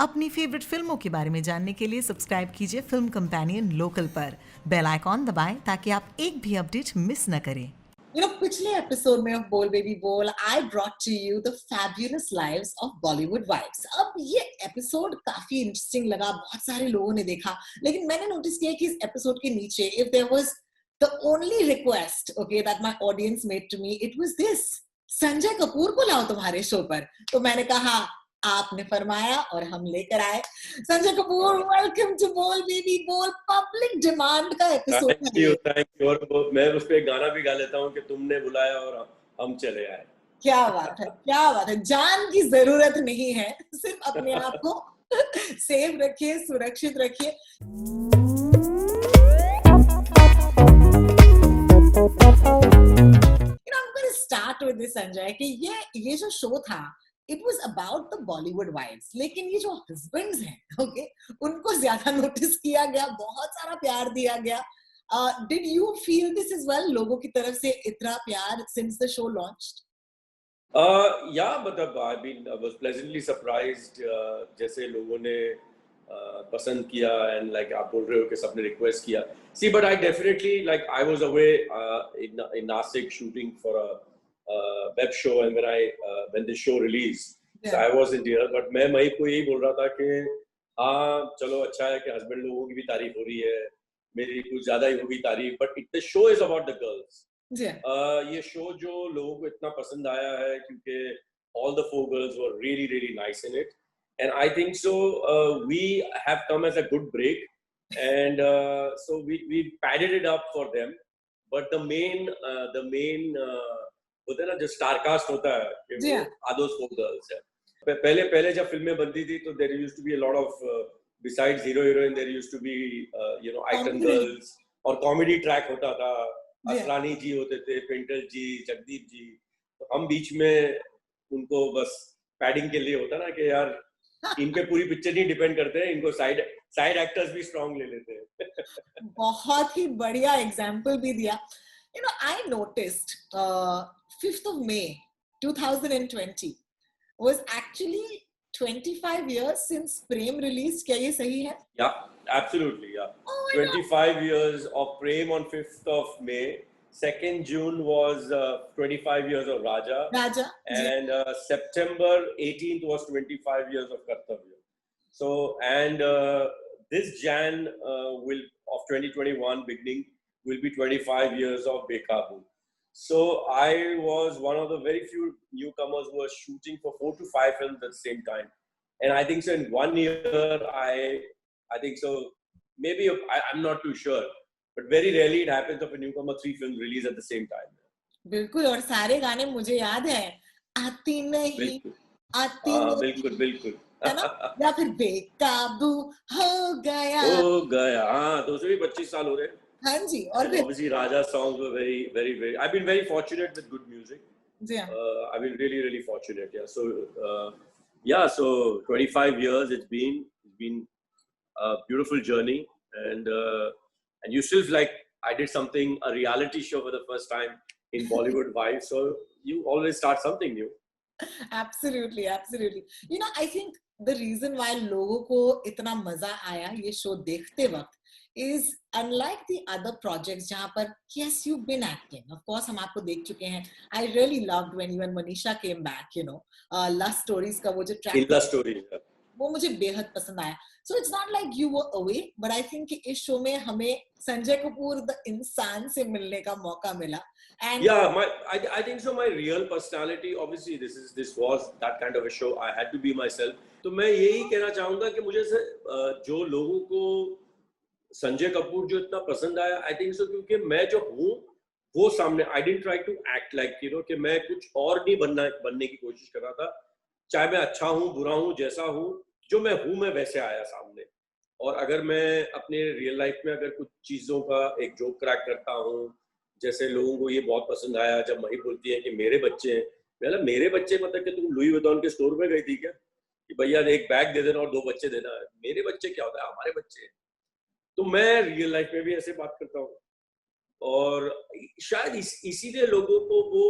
अपनी फेवरेट फिल्मों के बारे में जानने के लिए सब्सक्राइब कीजिए फिल्म कंपेनियन लोकल पर। बेल आइकॉन दबाएं ताकि आप एक भी अपडेट मिस न करें। पिछले एपिसोड में ऑफ बोल बेबी बोल I brought to you the fabulous lives of Bollywood wives. अब ये एपिसोड काफी इंटरेस्टिंग लगा, बहुत सारे लोगों ने देखा, लेकिन मैंने नोटिस किया कि इस एपिसोड के नीचे if there was the only request okay that my audience made to me, it was this: Sanjay Kapoor को लाओ तुम्हारे शो पर। तो मैंने कहा, आपने फरमाया और हम लेकर आए संजय कपूर। वेलकम टू बोल बेबी बोल, पब्लिक डिमांड का एपिसोड है ये। Thank you. और मैं उस पे एक गाना भी गा लेता हूँ कि तुमने बुलाया और हम चले आए। क्या बात है, क्या बात है। जान की जरूरत नहीं है, सिर्फ अपने आप को सेफ रखिए, सुरक्षित रखिए। स्टार्ट विद दिस संजय कि ये जो शो था it was about the Bollywood wives, लेकिन ये जो हस्बैंड्स हैं ओके उनको ज्यादा नोटिस किया गया, बहुत सारा प्यार दिया गया। Did you feel this is well, लोगों की तरफ से इतना प्यार सिंस द शो लॉन्च्ड? मतलब I was pleasantly surprised जैसे लोगों ने पसंद किया एंड लाइक आप बोल रहे हो कि सबने रिक्वेस्ट किया। See but I definitely like I was away in Nashik shooting for a web show and when the show released so I wasn't here, but मैं मई को यही बोल रहा था कि हाँ चलो अच्छा है कि हस्बैंड लोगों की भी तारीफ हो रही है, मेरी कुछ ज्यादा ही होगी तारीफ, but the show is about the girls. ये शो जो लोगों को इतना पसंद आया है क्योंकि all the four girls were really really nice in it, and I think so we have come as a good break, and so we padded it up for them, but the main होता है ना जो star cast होता है कि वो आदोस four girls है। पहले जब फिल्में बनती थी तो there used to be a lot of besides hero heroine there used to be item girls और कॉमेडी ट्रैक होता था। असरानी जी होते थे, पिंटल जी, जगदीप जी, तो हम बीच में उनको बस पैडिंग के लिए होता ना कि यार इन पे पूरी पिक्चर नहीं डिपेंड करते हैं, इनको साइड एक्टर्स भी स्ट्रॉन्ग ले लेते हैं। बहुत ही बढ़िया एग्जांपल भी दिया। I noticed 5th of May 2020 was actually 25 years since Prem released. क्या ये सही है? Yeah, absolutely, yeah. 25 years of Prem on 5th of May. 2nd June was 25 years of Raja. And September 18th was 25 years of Kartavya. So, and this Jan of 2021 beginning will be 25 years of Bekabu. So I was one of the very few newcomers who were shooting for 4 to 5 films at the same time. And I think so in 1 year, I think so, maybe, I'm not too sure, but very rarely it happens of a newcomer 3 films release at the same time. बिल्कुल, और सारे गाने मुझे याद है, आती नहीं, आती नहीं, बिल्कुल है ना? या फिर बेकाबू हो गया, हाँ, तो उसे भी 25 साल हो रहे हैं। हाँ जी, और फिर obviously Raja songs were very I've been very fortunate with good music. I've been really fortunate, yeah. So 25 years it's been a beautiful journey, and you still like I did something, a reality show for the first time in Bollywood Wives, so you always start something new. Absolutely. I think the reason why लोगों को इतना मजा आया ये show देखते वक्त is unlike the other projects जहाँ पर yes you've been acting, of course हम आपको देख चुके हैं. I really loved when you and Manisha came back, Lust Stories का वो जो track Lust Stories वो मुझे बेहद पसंद आया. So it's not like you were away, but I think इस शो में हमें संजय कपूर द इंसान से मिलने का मौका मिला. And I think so my real personality, obviously this was that kind of a show, I had to be myself. तो मैं यही कहना चाहूँगा कि मुझे जो लोगों को संजय कपूर जो इतना पसंद आया, I think so क्योंकि मैं जो हूँ वो सामने, I didn't try to act like कि मैं कुछ और नहीं बनने की कोशिश कर रहा था, चाहे मैं अच्छा हूँ बुरा हूँ जैसा हूँ, जो मैं हूँ मैं वैसे आया सामने। और अगर मैं अपने रियल लाइफ में अगर कुछ चीजों का एक जोक क्रैक करता हूँ, जैसे लोगों को ये बहुत पसंद आया जब मही बोलती है कि मेरे बच्चे हैं, मतलब मेरे बच्चे मतलब कि तुम लुई वुइटन के स्टोर में गई थी क्या कि भैया एक बैग दे देना और 2 बच्चे देना है? मेरे बच्चे क्या होता है, हमारे बच्चे। तो मैं रियल लाइफ में भी ऐसे बात करता हूँ, और शायद इसीलिए लोगों को वो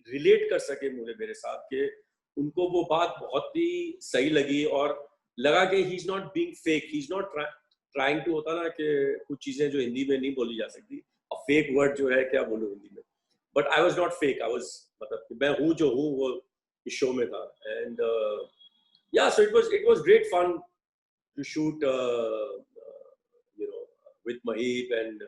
रिलेट कर सके मुझे मेरे साथ, कि उनको वो बात बहुत ही सही लगी, और लगा कि he is not being fake, he is not trying to, होता ना कि कुछ चीजें जो हिंदी में नहीं बोली जा सकती, और फेक वर्ड जो है क्या बोलूं हिंदी में, but I was not fake, I was, मतलब मैं हूँ जो हूँ वो इस शो में था. एंड या so it was great fun to shoot you know with Maheep. And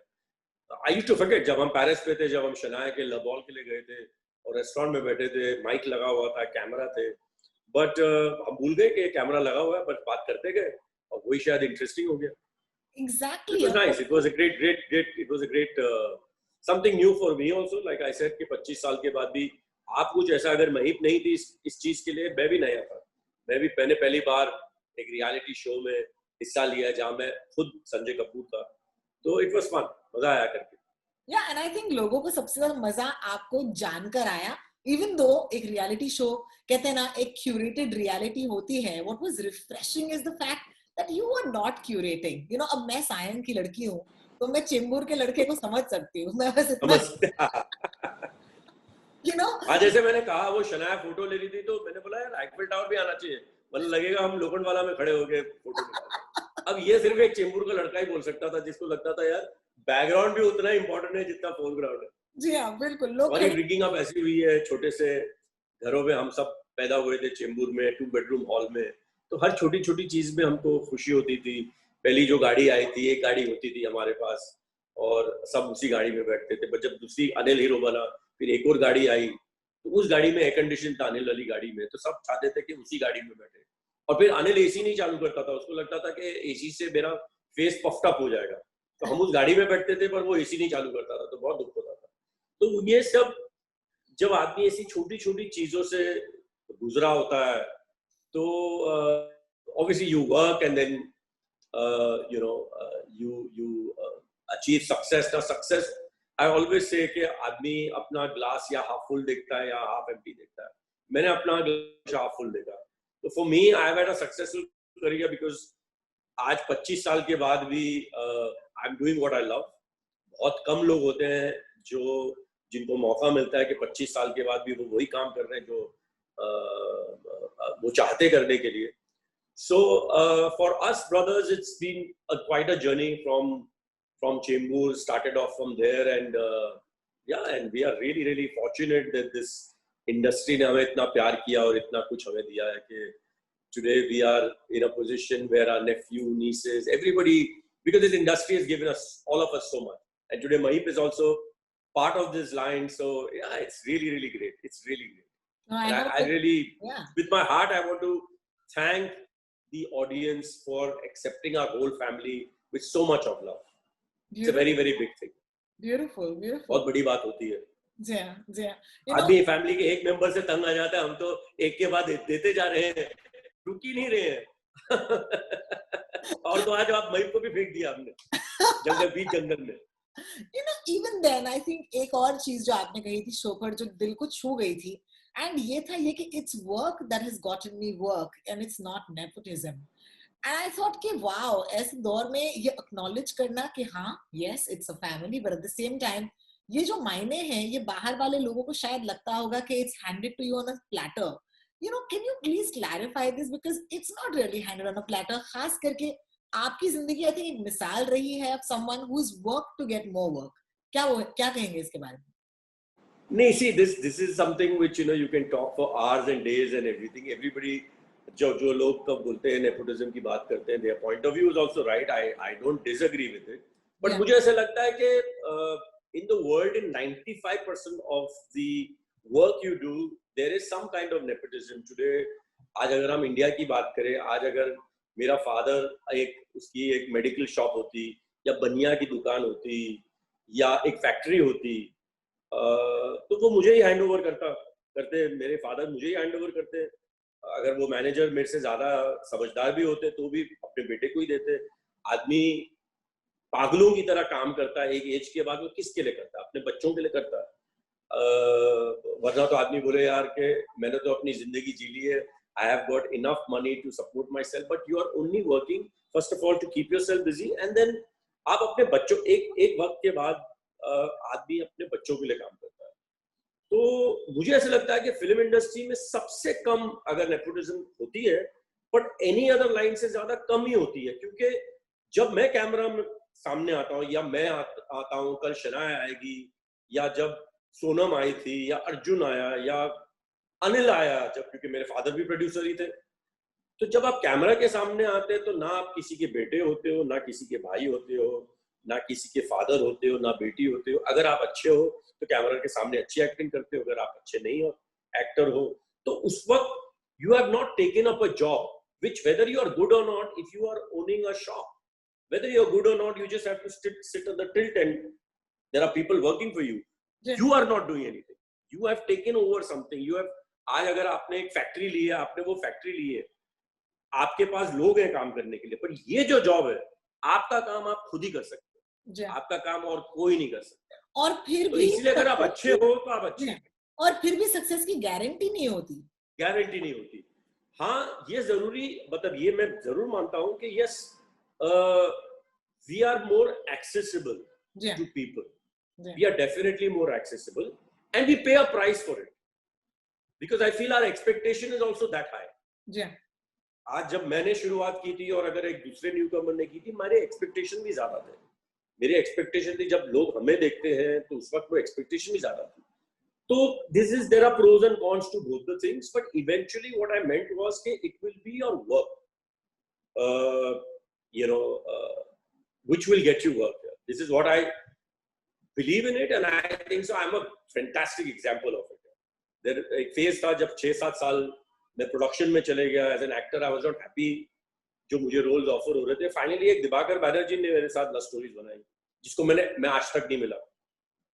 I used to forget, जब हम पेरिस पे थे, जब हम शनाया के लबॉल के लिए गए थे और रेस्टोरेंट में बैठे थे, माइक लगा हुआ था, कैमरा थे, बट हम भूल गए कि कैमरा लगा हुआ है, बट बात करते गए और वही शायद इंटरेस्टिंग हो गया. Exactly. It was nice. It was a great. It was a great something new for me also. Like I said कि 25 साल के बाद भी आप कुछ ऐसा, अगर महीप नहीं थी इस चीज के लिए, मैं भी नया था. मैंने पहली बार एक रियलिटी शो में हिस्सा लिया जहाँ मैं खुद संजय कपूर था. तो इट वाज फन, मजा आया करके. Yeah, and I think लोगों को सबसे ज्यादा मजा आपको जानकर आया, इवन दो एक रियलिटी शो, कहते हैं ना एक क्यूरेटेड रियलिटी होती है. What was refreshing is the fact that you are not curating. You know, अब मैं सायन की लड़की हूँ, तो मैं चेंबूर के लड़के को समझ सकती हूँ. मैं बस इतना, यू नो, हाँ, जैसे मैंने कहा वो शनाया फोटो ले रही थी, तो मैंने बोला यार आईफिल टावर भी आना चाहिए, मतलब लगेगा हम लोखंडवाला में खड़े होके फोटो निकाल. अब ये सिर्फ एक चेंबूर का लड़का ही बोल सकता था, जिसको लगता था यार बैकग्राउंड भी उतना इंपॉर्टेंट है जितना फोरग्राउंड है. जी हाँ, बिल्कुल. लोग और ये रिगिंग अप ऐसी हुई है, छोटे से घरों में हम सब पैदा हुए थे चेंबूर में, 2 बेडरूम हॉल में, तो हर छोटी छोटी चीज में हमको खुशी होती थी. पहली जो गाड़ी आई थी, एक गाड़ी होती थी हमारे पास और सब उसी गाड़ी में बैठते थे. पर जब दूसरी अनिल हीरो बना, फिर एक और गाड़ी आई, तो उस गाड़ी में एयर कंडीशन था अनिल वाली गाड़ी में, तो सब चाहते थे कि उसी गाड़ी में बैठे. और फिर अनिल एसी नहीं चालू करता था, उसको लगता था कि एसी से मेरा फेस पफ्ड अप हो जाएगा, तो हम उस गाड़ी में बैठते थे पर वो एसी नहीं चालू करता था, तो बहुत दुख होता था. तो ये सब जब आदमी ऐसी छोटी छोटी चीजों से गुजरा होता है, तो obviously you work and then you achieve success. Now success, I always say कि आदमी अपना ग्लास या हाफ फुल देखता है या हाफ एम्प्टी देखता है. मैंने अपना ग्लास हाफ फुल देखा. तो for me I have had a successful career because आज 25 साल के बाद भी I am doing what I love. बहुत कम लोग होते हैं जिनको मौका मिलता है कि 25 साल के बाद भी वो वही काम कर रहे हैं जो वो चाहते करने के लिए. So for us brothers, it's been quite a journey from Chembur. Started off from there, and and we are really really fortunate that this industry ने हमें इतना प्यार किया और इतना कुछ हमें दिया है कि today we are in a position where our nephew, nieces, everybody, because this industry has given us, all of us, so much. And today Mahip is also part of this line. So yeah, it's really really great. It's really great. No, I really, yeah, with my heart, I want to thank the audience for accepting our whole family with so much of love. It's a very very big thing. Beautiful, beautiful. बहुत बड़ी बात होती है. जी हाँ, जी हाँ. आदमी family के एक मेंबर से तंग आ जाता है, हम तो एक के बाद देते जा रहे हैं, रुक ही नहीं रहे हैं. और तो आज आप मई को भी फेंक दिया हमने जंगल में. You know, even then, I think एक और चीज जो आपने कही थी शो पर जो दिल को छू गई थी, and ये था ये कि it's work that has gotten me work and it's not nepotism. And I thought कि wow, ऐसे दौर में ये acknowledge करना कि हाँ, yes, it's a family, but at the same time, ये जो मायने हैं, ये बाहर वाले लोगों को शायद लगता होगा कि it's handed to you on a platter. You know, can you please clarify this because it's not really handed on a platter. खास करके आपकी जिंदगी आई थिंक एक मिसाल रही है of someone who's worked to get more work. क्या कहेंगे इसके बारे में? नहीं, see, this is something which you can talk for hours and days and everything. Everybody, जो लोग कब बोलते हैं nepotism की बात करते हैं, their point of view is also right. I don't disagree with it. But Yeah. मुझे ऐसा लगता है कि in the world, in 95% of the work you do, there is some kind of nepotism. Today, आज अगर हम इंडिया की बात करें, आज अगर मेरा फादर उसकी एक मेडिकल शॉप होती या बनिया की दुकान होती या एक फैक्ट्री होती, तो वो मुझे ही हैंड ओवर करते, मेरे फादर मुझे ही हैंड ओवर करते. अगर वो मैनेजर मेरे से ज्यादा समझदार भी होते तो भी अपने बेटे को ही देते. आदमी पागलों की तरह काम करता है एक एज के बाद. वो किसके लिए करता है? अपने बच्चों के लिए करता है. वरना तो आदमी बोले यार कि मैंने तो अपनी जिंदगी जी ली है, I have got enough money to support myself, but you are only working first of all to keep yourself busy, and then आप अपने बच्चों एक वक्त के बाद आदमी अपने बच्चों के लिए काम करता है. तो मुझे ऐसा लगता है कि फिल्म इंडस्ट्री में सबसे कम अगर नेपोटिज्म होती है, बट एनी अदर लाइन से ज्यादा कम ही होती है, क्योंकि जब मैं कैमरा में सामने आता हूँ, या मैं आता हूँ, कल शनाया आएगी, या जब सोनम आई थी, या अर्जुन आया, या अनिल आया, जब, क्योंकि मेरे फादर भी प्रोड्यूसर ही थे, तो जब आप कैमरा के सामने आते हैं तो ना आप किसी के बेटे होते हो, ना किसी के भाई होते हो, ना किसी के फादर होते हो, ना बेटी होते हो। अगर आप अच्छे हो तो कैमरा के सामने अच्छी एक्टिंग करते हो, अगर आप अच्छे नहीं हो, एक्टर हो, तो उस वक्त you have not taken up a job which, whether you are good or not, if you are owning a shop, whether you are good or not, you just have to sit at the tilt and there are people working for you. Yeah. You are not doing anything. You have taken over something. You have, आज अगर आपने एक factory ली है, आपने वो factory ली है, आपके पास लोग हैं काम करने के लिए, पर ये जो जॉब है, आपका काम आप खुद ही कर सकते हो, आपका काम और कोई नहीं कर सकता। और फिर तो भी इसलिए अगर आप अच्छे हो तो आप अच्छे हैं, और फिर भी सक्सेस की गारंटी नहीं होती, गारंटी नहीं होती। हाँ, ये जरूरी, मतलब ये मैं जरूर मानता हूँ कि yes, we are more accessible to people, we are definitely more accessible, and we pay a price for it, because I feel our expectation is also that high. आज जब मैंने शुरुआत की थी, और अगर एक दूसरे न्यू कमर ने की थी, हमारे एक्सपेक्टेशन भी ज्यादा थे। मेरी एक्सपेक्टेशन थी, जब लोग हमें देखते हैं तो उस वक्त वो एक्सपेक्टेशन भी ज्यादा थी। So this is, there are pros and cons to both the things, but eventually what I meant was that it will be your work, you know, which will get you work. This is what I believe in it, and I think so. I'm a fantastic example of it. There एक phase था जब 6-7 साल मैं production में चले गया as an actor. I was not happy जो मुझे रोल्स ऑफर हो रहे थे। फाइनली एक दिवाकर बैनर्जी ने मेरे साथ लव स्टोरीज बनाई, जिसको मैं आज तक नहीं मिला।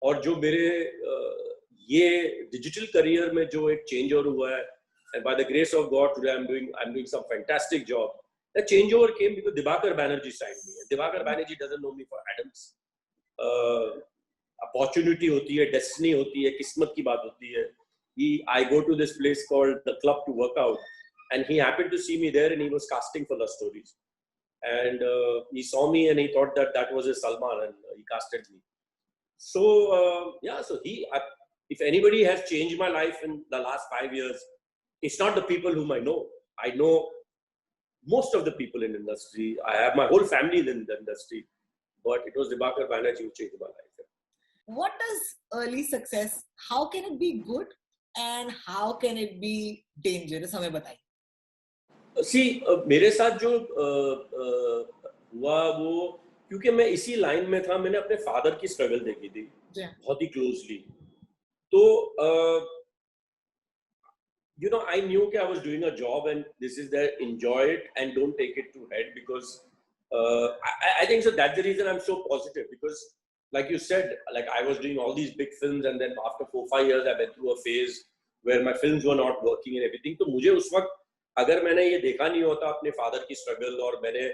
और जो मेरे ये डिजिटल करियर में जो एक चेंज ओवर हुआ है, and by the grace of God today I'm doing some fantastic job. The changeover came because Divakar Banerjee signed me. Divakar Banerjee doesn't know me for Adams. Opportunity होती है, destiny होती है, किस्मत की बात होती है। I go to this place called the Club to work out, and he happened to see me there, and he was casting for love stories. And he saw me and he thought that was his Salman, and he casted me. So yeah, so if anybody has changed my life in the last 5 years, it's not the people whom I know. I know most of the people in the industry. I have my whole family in the industry, but it was Divakar Banerjee who changed my life. What does early success, how can it be good and how can it be dangerous? हमें बताइए। See, मेरे साथ जो हुआ वो, क्योंकि मैं इसी लाइन में था, मैंने अपने फादर की स्ट्रगल देखी थी बहुत ही क्लोजली। तो you know, I knew that I was doing a job, and this is that, enjoy it and don't take it too head, because I think so that's the reason I'm so positive, because like you said, like I was doing all these big films, and then after 4-5 years I went through a phase where my films were not working and everything. तो मुझे उस वक्त अगर मैंने ये देखा नहीं होता अपने फादर की स्ट्रगल, और मैंने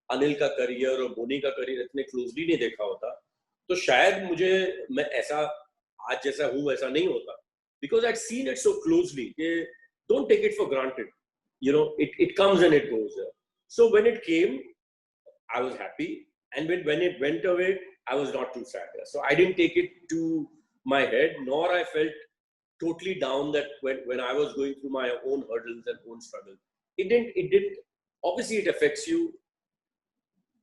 अनिल का करियर और बोनी का करियर इतने क्लोजली नहीं देखा होता, तो शायद मैं ऐसा आज जैसा हूँ वैसा नहीं होता, because I'd seen it so closely. Don't take it for granted. You know, it comes and it goes. So when it came, I was happy, and when it went away, I was not too sad. So I didn't take it to my head, nor I felt totally down that when I was going through my own hurdles and own struggle. It didn't. Obviously, it affects you.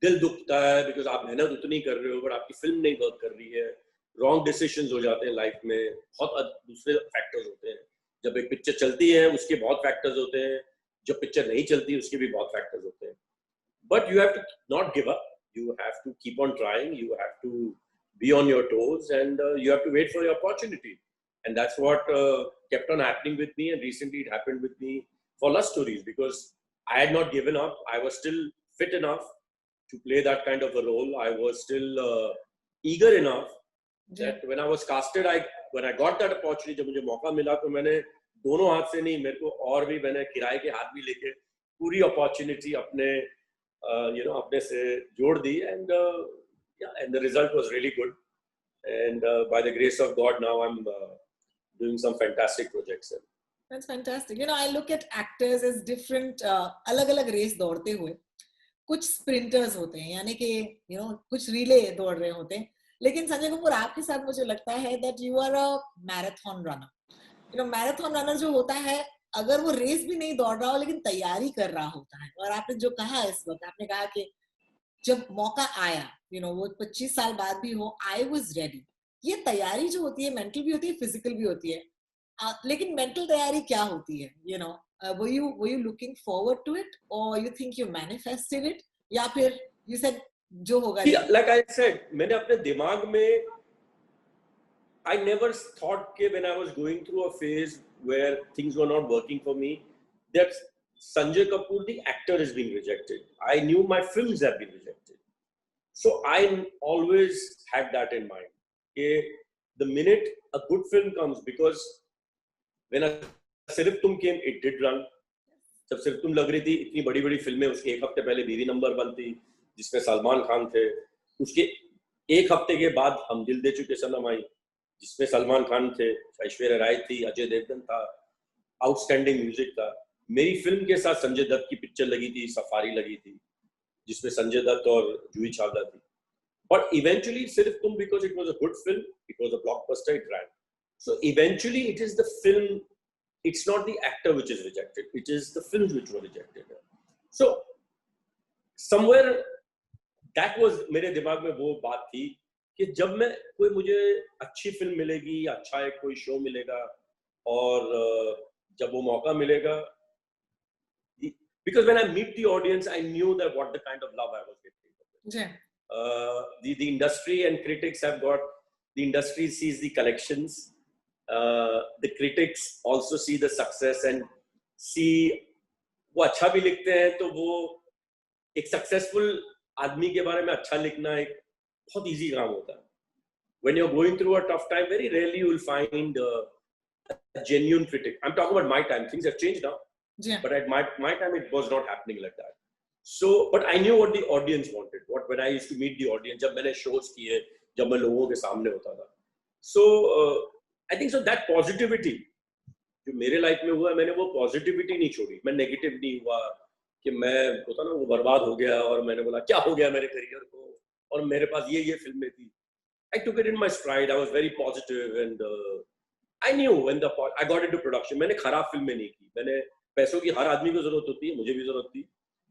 दिल दुखता है because आप मेहनत उतनी कर रहे हो, but आपकी फिल्म नहीं वर्क कर रही है, रॉन्ग डिसीजंस हो जाते हैं लाइफ में, बहुत दूसरे फैक्टर्स होते हैं। जब एक पिक्चर चलती है उसके बहुत फैक्टर्स होते हैं, जब पिक्चर नहीं चलती उसके भी बहुत फैक्टर्स होते हैं। But you have to not give up, you have to keep on trying, you have to be on your toes, and you have to wait for your opportunity, and that's what kept on happening with me, and recently it happened with me for Love Stories, because I had not given up. I was still fit enough to play that kind of a role. I was still eager enough that when I was casted, when I got that opportunity, जब मुझे मौका मिला, तो मैंने दोनों हाथ से नहीं, मेरे को और भी मैंने किराए के हाथ भी लेके पूरी अपॉर्चुनिटी अपने अपने से जोड़ दी, and the result was really good, and by the grace of God now I'm doing some fantastic projects. That's fantastic. You know, I look at actors as different अलग-अलग रेस दौड़ते हुए। कुछ स्प्रिंटर्स होते हैं, यानी कि कुछ रिले दौड़ रहे होते हैं, लेकिन संजय कपूर आपके साथ मुझे लगता है that you are a marathon runner. Marathon runner जो होता है अगर वो रेस भी नहीं दौड़ रहा हो लेकिन तैयारी कर रहा होता है। और आपने जो कहा इस वक्त, आपने कहा कि जब मौका आया, वो 25 साल बाद भी हो, आई वाज रेडी। ये तैयारी जो होती है मेंटल भी होती है, फिजिकल भी होती है। लेकिन मेंटल तैयारी क्या होती है? were you looking forward to it, or you think you manifested it, या फिर you said जो होगा See, देखो? like I said, मैंने अपने दिमाग में I never thought that when I was going through a phase where things were not working for me, that Sanjay Kapoor, the actor, is being rejected. I knew my films have been rejected. So I always had that in mind. Okay, the minute a good film comes, because when सिर्फ तुम came, it did run. जब सिर्फ तुम लग रही थी, इतनी बड़ी बड़ी फिल्में, उसके एक हफ्ते पहले बीवी नंबर 1 थी जिसमें सलमान खान थे, उसके एक हफ्ते के बाद हम दिल दे चुके सनम आई जिसमें सलमान खान थे, ऐश्वर्या राय थी, अजय देवगन था, आउटस्टैंडिंग म्यूजिक था। मेरी फिल्म के साथ संजय दत्त की पिक्चर लगी थी, सफारी लगी थी, जिसमें संजय दत्त और जूही चावला थी। But eventually, सिर्फ तुम, because it was a good film, it was a blockbuster, it ran. So eventually, it is the film. It's not the actor which is rejected. It is the films which were rejected. So somewhere that was मेरे दिमाग में वो बात थी कि जब मैं मुझे अच्छी फिल्म मिलेगी, अच्छा एक कोई शो मिलेगा और जब वो मौका मिलेगा, because when I meet the audience, I knew that what the kind of love I was getting. Yeah. The industry and critics have got, the industry sees the collections. The critics also see the success and see वो अच्छा भी लिखते हैं, तो वो एक successful आदमी के बारे में अच्छा लिखना एक बहुत इजी काम होता है. When you're going through a tough time, very rarely you will find a genuine critic. I'm talking about my time. Things have changed now. Yeah. But at my time, it was not happening like that. So, but I knew what the audience wanted. When I used to meet the audience, जब मैंने shows किए, जब मैं लोगों के सामने होता था. So, I think so that positivity, जो मेरे लाइफ में हुआ, मैंने वो पॉजिटिविटी नहीं छोड़ी. मैं नेगेटिव नहीं हुआ कि मैं होता ना वो बर्बाद हो गया और मैंने बोला क्या हो गया मेरे करियर को और मेरे पास ये फिल्में थी. I took it in my stride. I was very positive and I knew when I got into production. मैंने खराब फिल्में नहीं की. मैंने पैसों की हर आदमी को जरूरत होती है, मुझे भी जरूरत थी,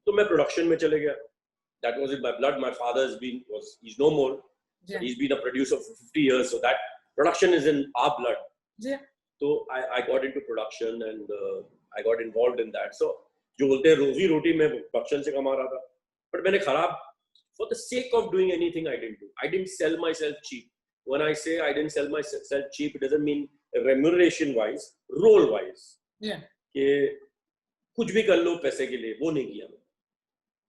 तो मैं प्रोडक्शन में चले गया. That was in my blood. My father he's no more. Yeah. He's been a producer for 50 years, so that production is in our blood. Yeah. So I got into production and I got involved in that. So जो बोलते हैं रोजी रोटी मैं production से कमा रहा था, but मैंने खराब, for the sake of doing anything, I didn't do. I didn't sell myself cheap. When I say I didn't sell myself cheap, it doesn't mean remuneration wise, role wise. Yeah. कि कुछ भी कर लो पैसे के लिए, वो नहीं किया मैं.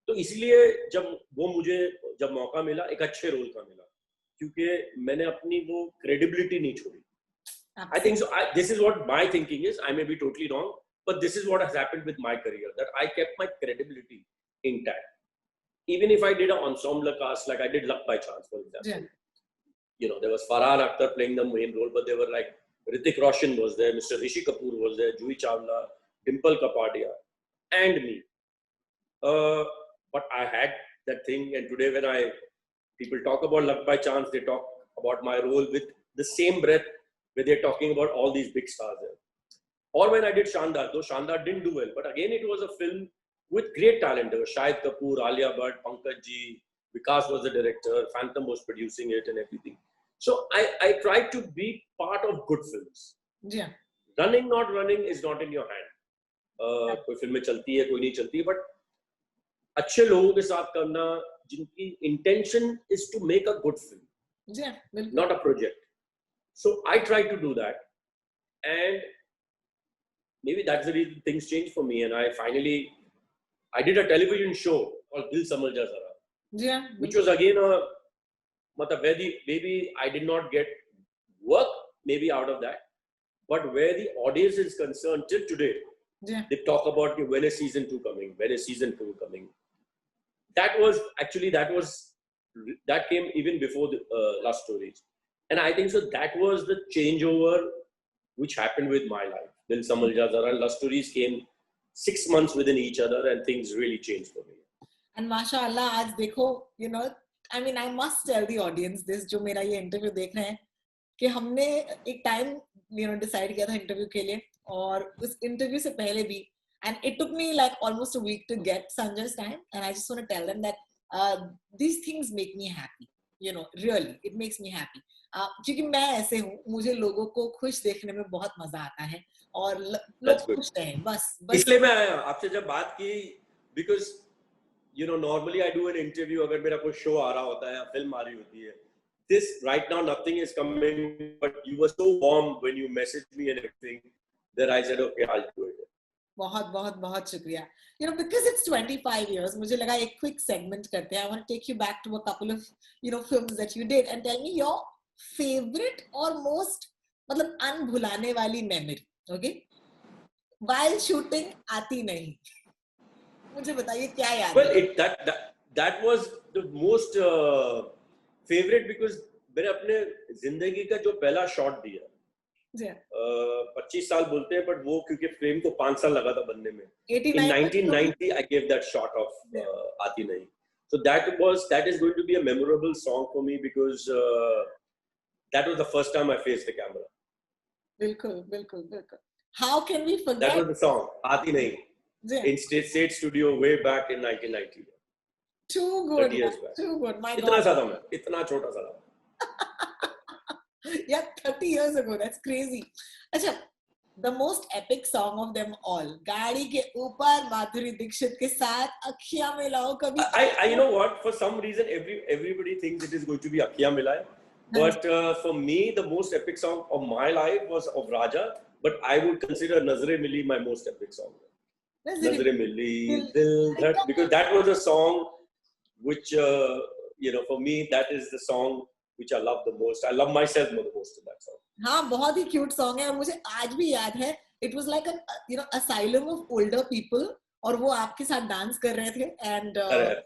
तो इसलिए जब मौका मिला, एक अच्छे रोल का मिला, क्योंकि मैंने अपनी वो क्रेडिबिलिटी नहीं छोड़ी. I think so. This is what my thinking is. I may be totally wrong, but this is what has happened with my career, that I kept my credibility intact. Even if I did an ensemble cast, like I did Luck by Chance, for example. Yeah. There was Farhan Akhtar playing the main role, but they were like, Hrithik Roshan was there, Mr. Rishi Kapoor was there, Juhi Chawla, Dimple Kapadia, and me. But I had that thing, and today when people talk about Luck by Chance, they talk about my role with the same breath where they're talking about all these big stars there. Or when I did Shandar, though Shandar didn't do well, but again it was a film with great talent. There was Shahid Kapoor, Alia Bhatt, Pankaj Ji, Vikas was the director, Phantom was producing it and everything. So I tried to be part of good films. Yeah. Running, not running is not in your hand. कोई फिल्में चलती है, कोई नहीं चलती है, but अच्छे लोगों के साथ करना जिनकी intention is to make a good film. Yeah. Not a project. So I tried to do that, and maybe that's the reason things changed for me. And I did a television show called Dil Samjh Ja Zara. Yeah. Which was again where maybe I did not get work maybe out of that, but where the audience is concerned till today, yeah, they talk about when is season 2 coming, when is season 2 coming. That came even before the Lust Stories, and I think so that was the changeover which happened with my life. Dil Samjh Ja Zara and Lust Stories came 6 months within each other, and things really changed for me. And mashallah, आज देखो, I mean, I must tell the audience this, जो मेरा ये interview देख रहे हैं, कि हमने एक टाइम डिसाइड किया था इंटरव्यू के लिए, और उस इंटरव्यू से पहले भी, and it took me like almost a week to get Sanjay's time, and I just want to tell them that these things make me happy, you know, really it makes me happy. क्योंकि मैं ऐसे हूँ, मुझे लोगों को खुश देखने में बहुत मजा आता है और लोग खुश रहें, बस इसलिए मैं आपसे जब बात की, because you know normally I do an interview अगर मेरा कोई शो आ रहा होता है या फिल्म आ रही होती है, this right now nothing is coming, but you were so warm when you messaged me and everything that I said okay I'll do it. बहुत बहुत बहुत शुक्रिया. You know, because it's 25 years, मुझे लगा एक quick segment करते हैं. I want to take you back to a couple of, you know, films that you did and tell me your favorite or most, मतलब अनभुलाने वाली memory, okay? While shooting आती नहीं. मुझे बताइए क्या याद Well, है? that was the most favorite because मैंने अपने जिंदगी का जो पहला शॉट दिया, 25 साल बोलते हैं, but वो क्योंकि फ्रेम को 5 साल लगा था बनने में. In 1990 I gave that shot of आती नहीं. So that is going to be a memorable song for me because that was the first time I faced the camera. बिल्कुल बिल्कुल बिल्कुल. How can we forget? That was the song आती नहीं. In State Studio way back in 1990. Too good. 30 years back. Too good. My God. इतना सा था मैं, इतना छोटा सा था. Yeah, 30 years ago. That's crazy. अच्छा, the most epic song of them all. गाड़ी के ऊपर माधुरी दीक्षित के साथ अखियाँ मिलाओ कभी. You know what? For some reason, everybody thinks it is going to be Akhiyan Milai. But for me, the most epic song of my life was of Raja. But I would consider Nazre Mili my most epic song. Nazre Mili, Dil Dhad, because that was a song which, you know, for me, that is the song which I love the most. I love myself the most in that song. हाँ, बहुत ही cute song है और मुझे आज भी याद है. It was like a, you know, asylum of older people और वो आपके साथ dance कर रहे थे and.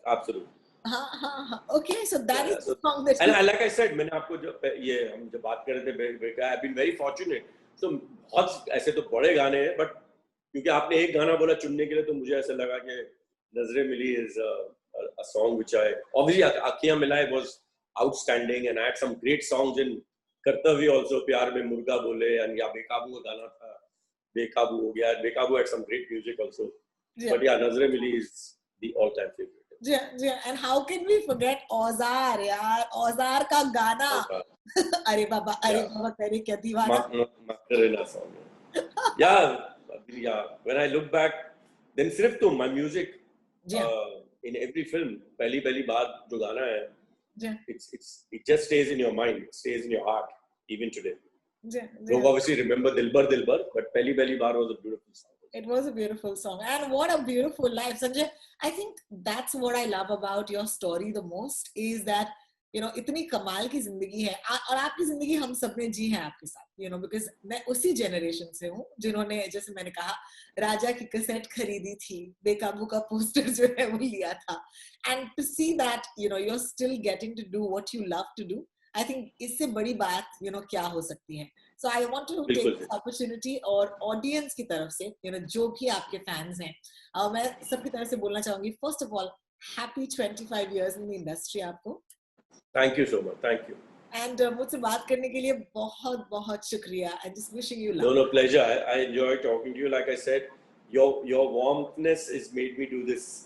Absolutely. हाँ. Okay, so that is the song that. And like I said, मैंने आपको जो ये हम जब बात कर रहे थे, I've been very fortunate. So बहुत ऐसे तो बड़े गाने हैं, but क्योंकि आपने एक गाना बोला चुनने के लिए, तो मुझे ऐसा लगा कि नजरे मिली is a song which I obviously अखियाँ मिलाए was outstanding and I had some great songs in कर्तव्य also, प्यार में मुर्गा बोले, and या बेकाबू का गाना था, बेकाबू हो गया, बेकाबू had some great music also. But yeah, नजरे मिली is the all-time favorite. Ji, and how can we forget औजार यार, औजार का गाना. अरे बाबा तेरे क्या दीवाना. Macarena song. Yeah. When I look back, then सिर्फ तो my music in every film, पहली बार जो गाना है, it just stays in your mind, it stays in your heart even today. Look, obviously remember Dilbar, but पहली बार was a beautiful song. It was a beautiful song, and what a beautiful life, Sanjay. I think that's what I love about your story the most is that, you know, इतनी कमाल की जिंदगी है और आपकी जिंदगी हम सब ने जी है आपके साथ, you know, because मैं उसी generation से हूँ जिन्होंने, जैसे मैंने कहा, राजा की कैसेट खरीदी थी, बेकाबू का पोस्टर जो है वो लिया था, and to see that, you know, you're still getting to do what you love to do, I think इससे बड़ी बात, you know, क्या हो सकती है. So I want to take this opportunity और audience की तरफ से, you know, जो भी आपके fans हैं, मैं सबकी तरफ से बोलना चाहूँगी, first of all, happy 25 years in the industry आपको. Thank you so much. Thank you. And मुझसे बात करने के लिए बहुत बहुत शुक्रिया. I'm just wishing you luck. No, pleasure. I enjoyed talking to you. Like I said, your warmness has made me do this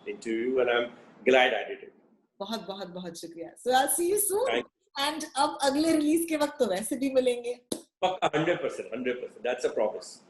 interview, and I'm glad I did it. बहुत शुक्रिया. So I'll see you soon. And अब अगले release के वक्त तो वैसे भी मिलेंगे. पक्का 100%. That's a promise.